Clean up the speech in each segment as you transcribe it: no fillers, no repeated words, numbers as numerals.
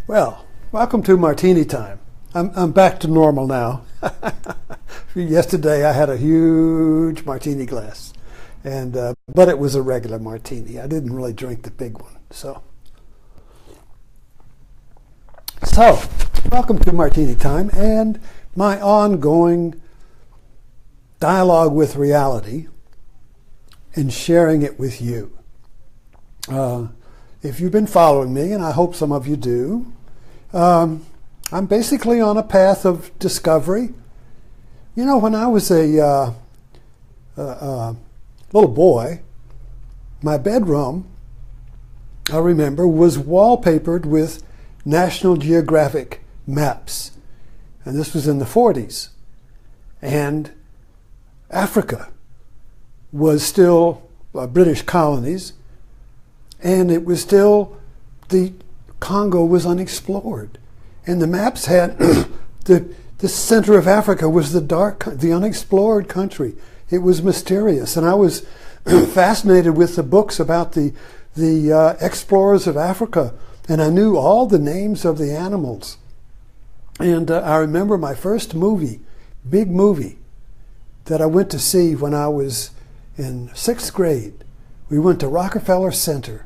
Well, welcome to Martini Time. I'm back to normal now. Yesterday I had a huge martini glass, and but it was a regular martini. I didn't really drink the big one. So welcome to Martini Time and my ongoing dialogue with reality and sharing it with you. If you've been following me, and I hope some of you do, I'm basically on a path of discovery. You know, when I was a little boy, my bedroom, I remember, was wallpapered with National Geographic maps. And this was in the 40s. And Africa was still British colonies, and it was still, the Congo was unexplored. And the maps had, the center of Africa was the unexplored country. It was mysterious. And I was fascinated with the books about the explorers of Africa. And I knew all the names of the animals. And I remember my first movie, big movie, that I went to see when I was in 6th grade. We went to Rockefeller Center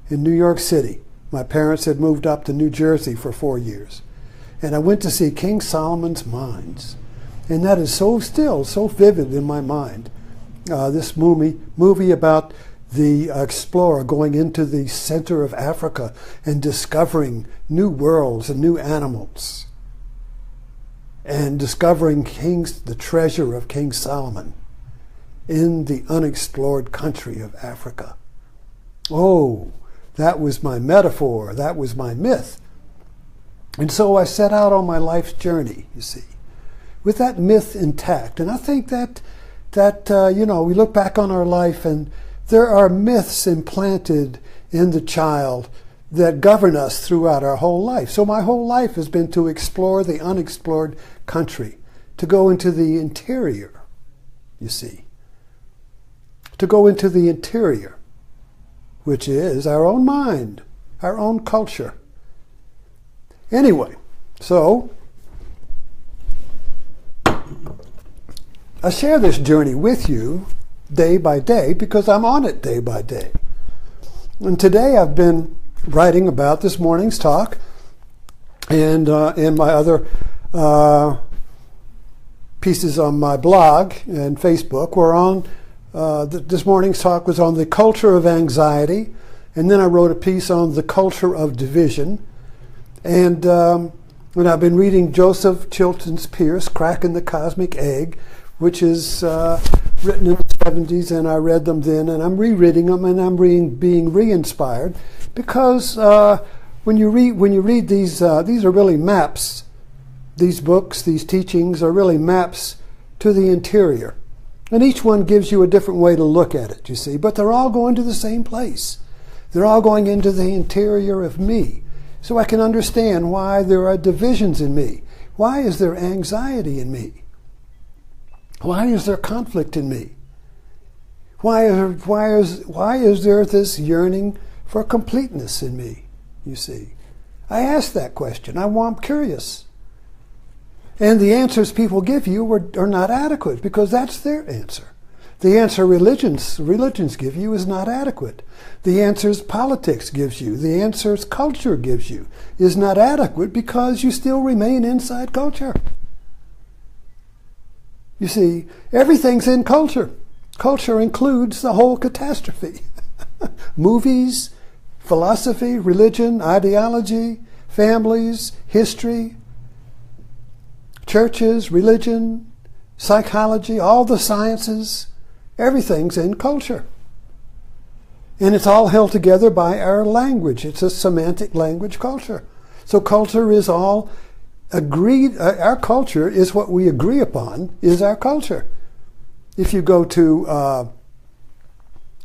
in New York City. My parents had moved up to New Jersey for 4 years. And I went to see King Solomon's Mines. And that is so vivid in my mind. This movie about the explorer going into the center of Africa and discovering new worlds and new animals. And discovering the treasure of King Solomon in the unexplored country of Africa. Oh, that was my metaphor. That was my myth. And so I set out on my life's journey, you see, with that myth intact. And I think that we look back on our life and there are myths implanted in the child that govern us throughout our whole life. So my whole life has been to explore the unexplored country, to go into the interior, you see, to go into the interior, which is our own mind, our own culture. Anyway, so I share this journey with you day by day because I'm on it day by day. And today I've been writing about this morning's talk, and my other pieces on my blog and Facebook were on, this morning's talk was on the culture of anxiety, and then I wrote a piece on the culture of division. And when I've been reading Joseph Chilton Pearce, Cracking the Cosmic Egg, which is written in the 70s, and I read them then, and I'm rereading them, and I'm being re-inspired, because when you read these are really maps. These books, these teachings are really maps to the interior. And each one gives you a different way to look at it, you see, but they're all going to the same place. They're all going into the interior of me. So I can understand why there are divisions in me. Why is there anxiety in me? Why is there conflict in me? Why is there this yearning for completeness in me, you see? I ask that question. I'm curious. And the answers people give you are not adequate because that's their answer. The answer religions give you is not adequate. The answers politics gives you, the answers culture gives you is not adequate because you still remain inside culture. You see, everything's in culture. Culture includes the whole catastrophe. Movies, philosophy, religion, ideology, families, history, churches, religion, psychology, all the sciences, everything's in culture. And it's all held together by our language. It's a semantic language culture. So culture is all agreed, our culture is what we agree upon is our culture. If you go to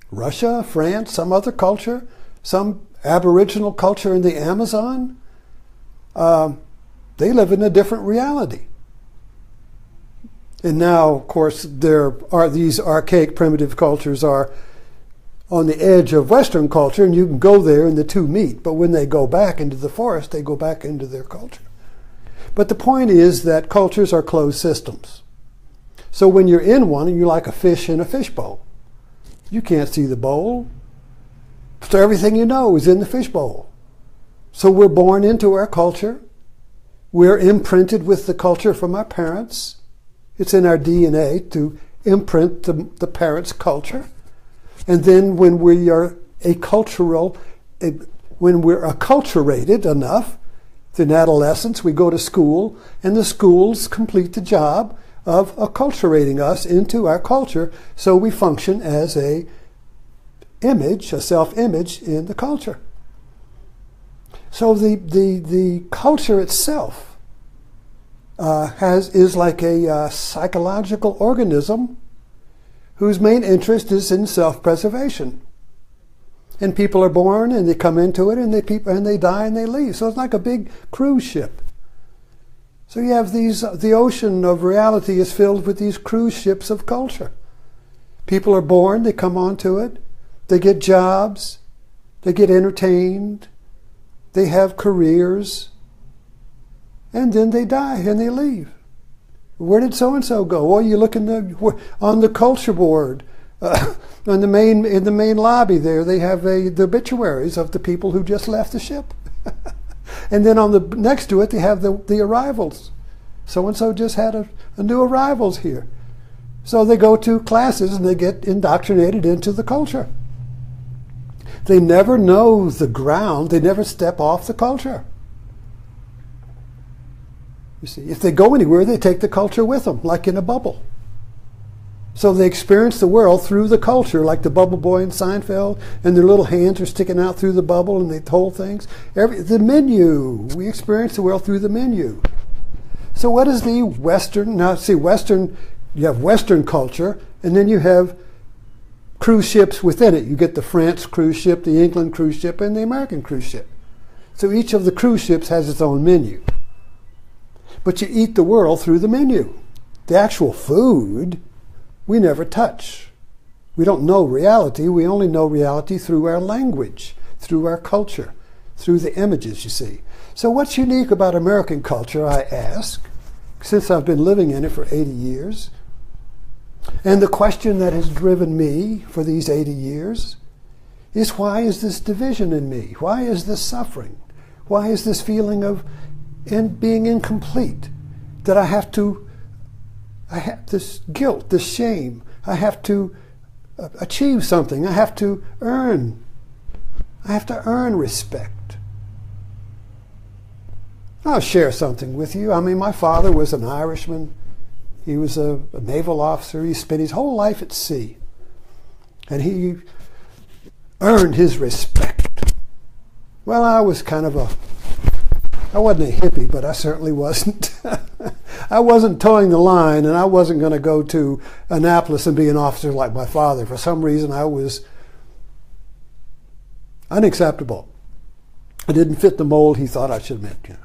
Russia, France, some other culture, some Aboriginal culture in the Amazon, they live in a different reality. And now, of course, there are these archaic primitive cultures are on the edge of Western culture, and you can go there and the two meet. But when they go back into the forest, they go back into their culture. But the point is that cultures are closed systems. So when you're in one, you're like a fish in a fishbowl. You can't see the bowl. So everything you know is in the fishbowl. So we're born into our culture. We're imprinted with the culture from our parents. It's in our DNA to imprint the parents' culture. And then when we are when we're acculturated enough, in adolescence, we go to school, and the schools complete the job of acculturating us into our culture, so we function as a self-image in the culture. So the culture itself is like a psychological organism whose main interest is in self-preservation. And people are born, and they come into it, and they die, and they leave. So it's like a big cruise ship. So you have the ocean of reality is filled with these cruise ships of culture. People are born, they come onto it, they get jobs, they get entertained, they have careers, and then they die and they leave. Where did so-and-so go? Well, you look on the culture board, in the main lobby there, they have the obituaries of the people who just left the ship. And then next to it, they have the arrivals. So-and-so just had a new arrivals here. So they go to classes and they get indoctrinated into the culture. They never know the ground. They never step off the culture. You see, if they go anywhere, they take the culture with them, like in a bubble. So they experience the world through the culture, like the bubble boy in Seinfeld, and their little hands are sticking out through the bubble, and they hold things. The menu. We experience the world through the menu. So what is the Western? Now, see, Western, you have Western culture, and then you have cruise ships within it. You get the France cruise ship, the England cruise ship, and the American cruise ship. So each of the cruise ships has its own menu. But you eat the world through the menu. The actual food, we never touch. We don't know reality. We only know reality through our language, through our culture, through the images, you see. So what's unique about American culture, I ask, since I've been living in it for 80 years? And the question that has driven me for these 80 years is, why is this division in me? Why is this suffering? Why is this feeling of being incomplete? That I have this guilt, this shame. I have to achieve something. I have to earn respect. I'll share something with you. I mean, my father was an Irishman. He was a naval officer. He spent his whole life at sea. And he earned his respect. Well, I was I wasn't a hippie, but I certainly wasn't. I wasn't towing the line, and I wasn't going to go to Annapolis and be an officer like my father. For some reason, I was unacceptable. I didn't fit the mold he thought I should meet.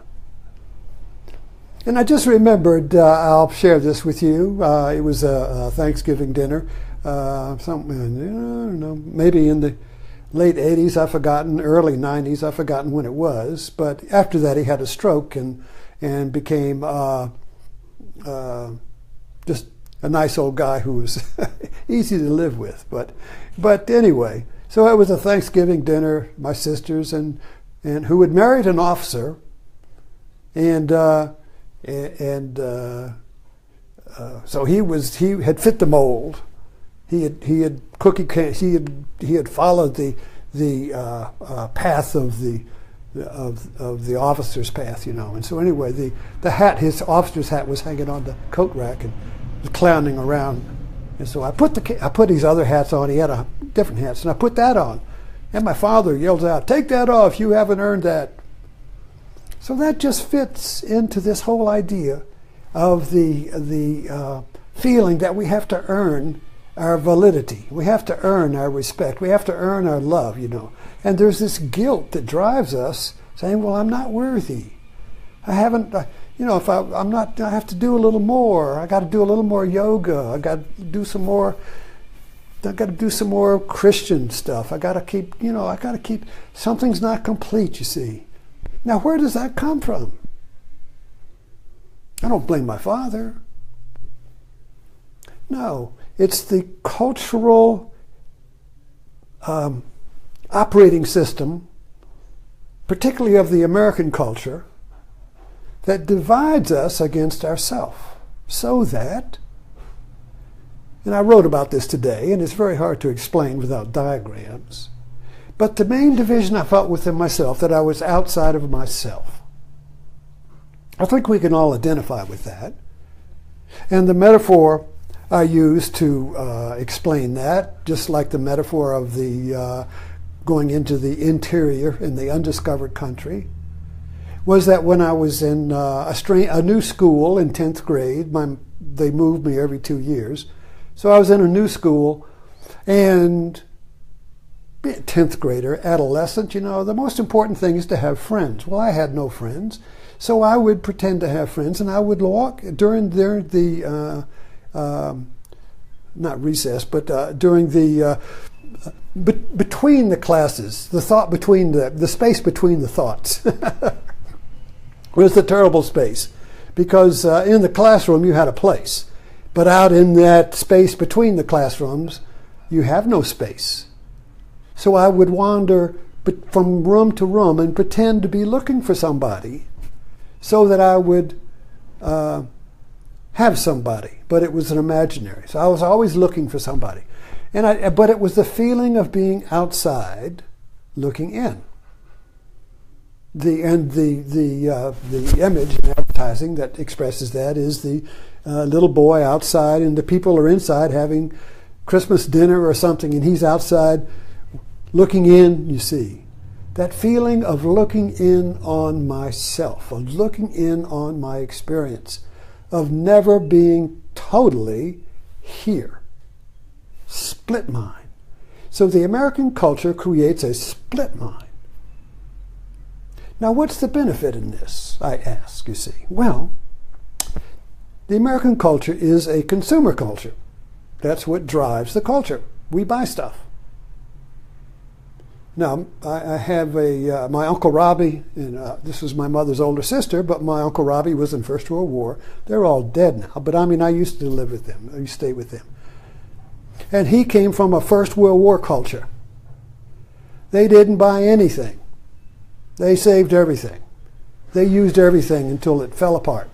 And I just remembered, I'll share this with you. It was a Thanksgiving dinner, maybe in the late 80s, I've forgotten, early 90s, I've forgotten when it was. But after that, he had a stroke and became just a nice old guy who was easy to live with. But anyway, so it was a Thanksgiving dinner, my sisters, and who had married an officer, and so he had fit the mold. He had followed the path of the officer's path, And so anyway, the hat, his officer's hat, was hanging on the coat rack and was clowning around. And so I put these other hats on. He had different hats, and I put that on. And my father yells out, "Take that off! You haven't earned that." So that just fits into this whole idea of the feeling that we have to earn our validity. We have to earn our respect. We have to earn our love, And there's this guilt that drives us saying, well, I'm not worthy. I haven't, I'm not, I have to do a little more. I got to do a little more yoga. I got to do some more to do some more Christian stuff. I got to keep, something's not complete, you see. Now, where does that come from? I don't blame my father. No, it's the cultural operating system, particularly of the American culture, that divides us against ourselves. So that, and I wrote about this today, and it's very hard to explain without diagrams, but the main division I felt within myself, that I was outside of myself. I think we can all identify with that. And the metaphor I use to explain that, just like the metaphor of the going into the interior in the undiscovered country, was that when I was in a new school in 10th grade, they moved me every 2 years. So I was in a new school, and 10th grader, adolescent, the most important thing is to have friends. Well, I had no friends, so I would pretend to have friends, and I would walk during the not recess, but during the between the classes, the space between the thoughts was the terrible space, because in the classroom you had a place, but out in that space between the classrooms you have no space. So I would wander from room to room and pretend to be looking for somebody, so that I would have somebody, but it was an imaginary. So I was always looking for somebody, but it was the feeling of being outside, looking in. The image in advertising that expresses that is the little boy outside, and the people are inside having Christmas dinner or something, and he's outside looking in. You see, that feeling of looking in on myself, of looking in on my experience, of never being totally here. Split mind. So the American culture creates a split mind. Now, what's the benefit in this, I ask, you see? Well, the American culture is a consumer culture. That's what drives the culture. We buy stuff. Now, I have my Uncle Robbie, and this was my mother's older sister, but my Uncle Robbie was in First World War. They're all dead now, but I used to live with them. I used to stay with them. And he came from a First World War culture. They didn't buy anything. They saved everything. They used everything until it fell apart.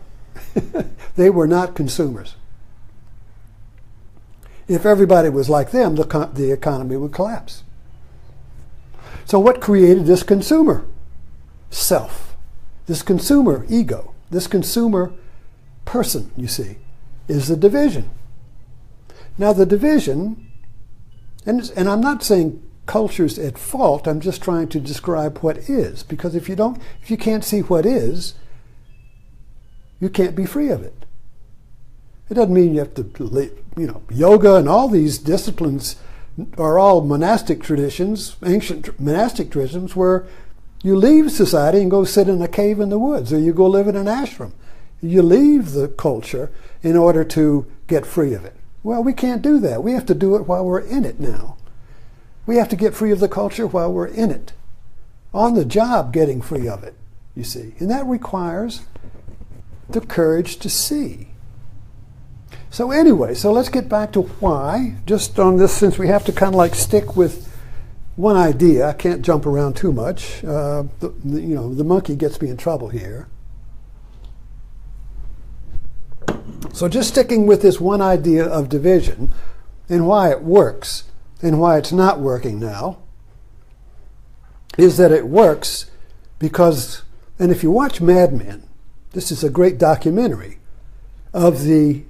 They were not consumers. If everybody was like them, the economy would collapse. So what created this consumer self, this consumer ego, this consumer person, you see, is the division. Now the division, and I'm not saying culture's at fault, I'm just trying to describe what is, because if you can't see what is, you can't be free of it. It doesn't mean you have to, yoga and all these disciplines are all monastic traditions, ancient monastic traditions, where you leave society and go sit in a cave in the woods, or you go live in an ashram. You leave the culture in order to get free of it. Well, we can't do that. We have to do it while we're in it now. We have to get free of the culture while we're in it. On the job, getting free of it, you see. And that requires the courage to see. So anyway, so let's get back to why, just on this, since we have to kind of like stick with one idea. I can't jump around too much. The monkey gets me in trouble here. So just sticking with this one idea of division and why it works and why it's not working now is that it works because, and if you watch Mad Men, this is a great documentary of the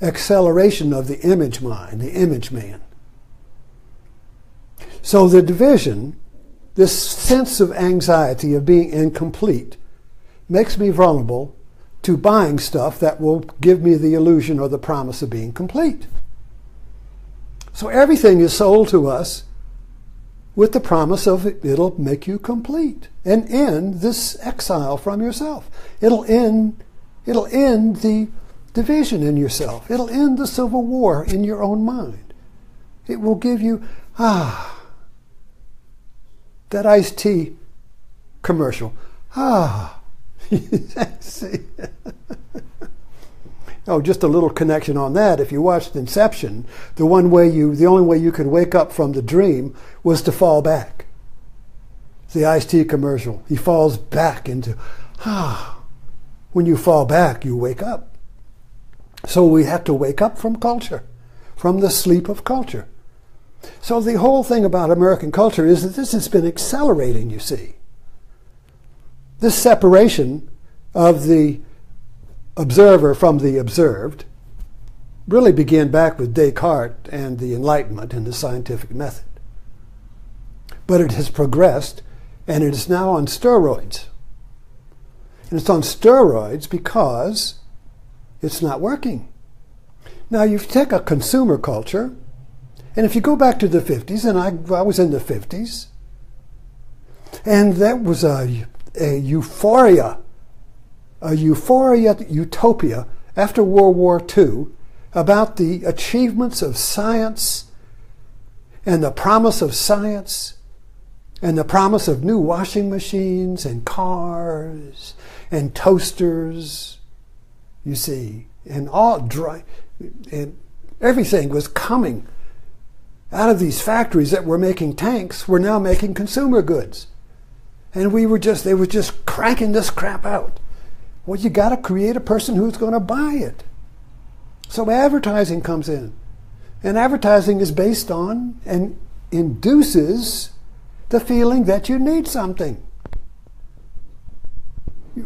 acceleration of the image mind, the image man. So the division, this sense of anxiety of being incomplete, makes me vulnerable to buying stuff that will give me the illusion or the promise of being complete. So everything is sold to us with the promise of it'll make you complete and end this exile from yourself. It'll end the division in yourself. It'll end the civil war in your own mind. It will give you, that iced tea commercial. See? Oh, just a little connection on that. If you watched Inception, the only way you could wake up from the dream was to fall back. It's the iced tea commercial. He falls back into, when you fall back, you wake up. So we have to wake up from culture, from the sleep of culture. So the whole thing about American culture is that this has been accelerating, you see. This separation of the observer from the observed really began back with Descartes and the Enlightenment and the scientific method. But it has progressed, and it is now on steroids. And it's on steroids because it's not working. Now, you take a consumer culture, and if you go back to the 50s, and I was in the 50s, and that was a euphoria, utopia after World War II about the achievements of science and the promise of science and the promise of new washing machines and cars and toasters, you see, and and everything was coming out of these factories that were making tanks, were now making consumer goods. And they were just cranking this crap out. Well, you got to create a person who's going to buy it. So advertising comes in. And advertising is based on and induces the feeling that you need something.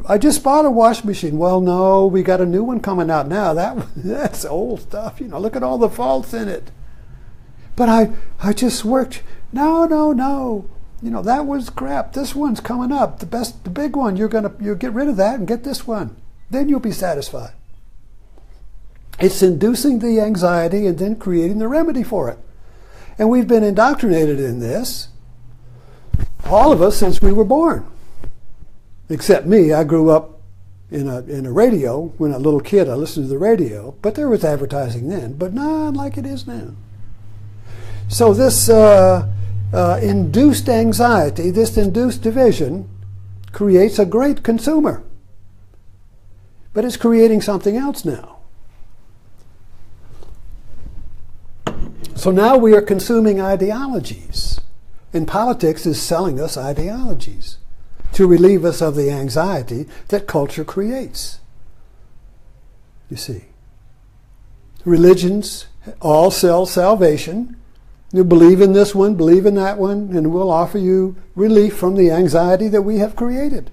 I just bought a washing machine. Well, no, we got a new one coming out now. That's old stuff. Look at all the faults in it. But I just worked. No. That was crap. This one's coming up. The big one. You'll get rid of that and get this one. Then you'll be satisfied. It's inducing the anxiety and then creating the remedy for it. And we've been indoctrinated in this, all of us, since we were born. Except me. I grew up in a radio. When a little kid, I listened to the radio. But there was advertising then. But not like it is now. So this induced anxiety, this induced division, creates a great consumer. But it's creating something else now. So now we are consuming ideologies. And politics is selling us ideologies to relieve us of the anxiety that culture creates. You see. Religions all sell salvation. You believe in this one, believe in that one, and we'll offer you relief from the anxiety that we have created.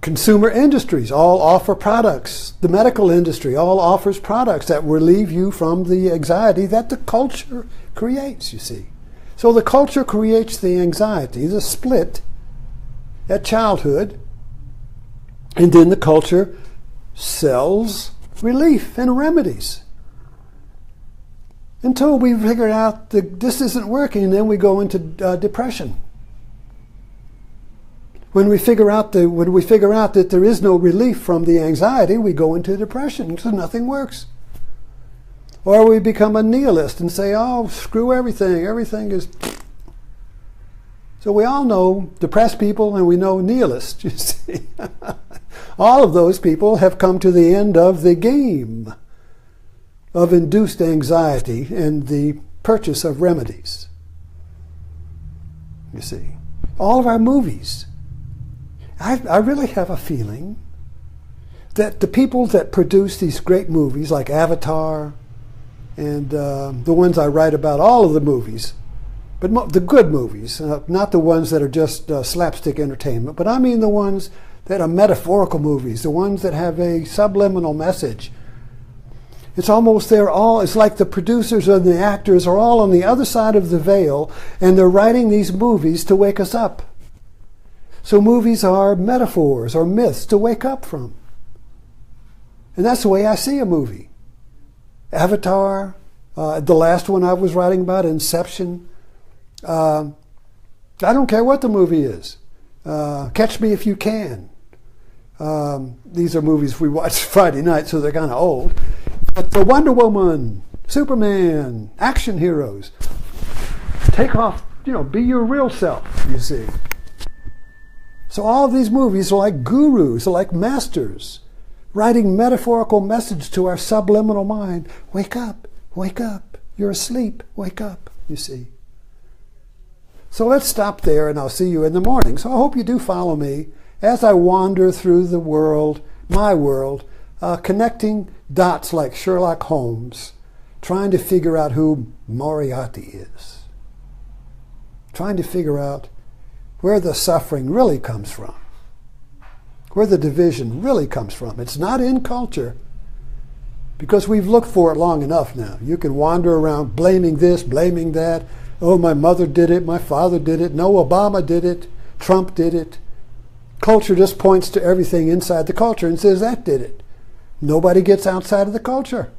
Consumer industries all offer products. The medical industry all offers products that relieve you from the anxiety that the culture creates, you see. So the culture creates the anxiety, the split at childhood, and then the culture sells relief and remedies. Until we figure out that this isn't working, then we go into depression. When we figure out that there is no relief from the anxiety, we go into depression because nothing works. Or we become a nihilist and say, "Oh, screw everything. Everything is." So we all know depressed people, and we know nihilists. You see, all of those people have come to the end of the game of induced anxiety and the purchase of remedies. You see, all of our movies. I really have a feeling that the people that produce these great movies like Avatar and the ones I write about, all of the movies, but the good movies, not the ones that are just slapstick entertainment, but I mean the ones that are metaphorical movies, the ones that have a subliminal message. It's almost it's like the producers and the actors are all on the other side of the veil, and they're writing these movies to wake us up. So movies are metaphors or myths to wake up from. And that's the way I see a movie. Avatar, the last one I was writing about, Inception. I don't care what the movie is. Catch Me If You Can. These are movies we watch Friday night, so they're kind of old. But the Wonder Woman, Superman, action heroes, take off, be your real self, you see. So all of these movies are like gurus, are like masters, writing metaphorical message to our subliminal mind. Wake up, you're asleep, wake up, you see. So let's stop there, and I'll see you in the morning. So I hope you do follow me as I wander through the world, my world, connecting dots like Sherlock Holmes, trying to figure out who Moriarty is, trying to figure out where the suffering really comes from, where the division really comes from. It's not in culture, because we've looked for it long enough now. You can wander around blaming this, blaming that. Oh, my mother did it, my father did it, no, Obama did it, Trump did it. Culture just points to everything inside the culture and says that did it. Nobody gets outside of the culture.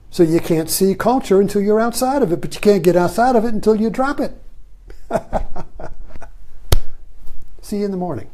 So you can't see culture until you're outside of it, but you can't get outside of it until you drop it. See you in the morning.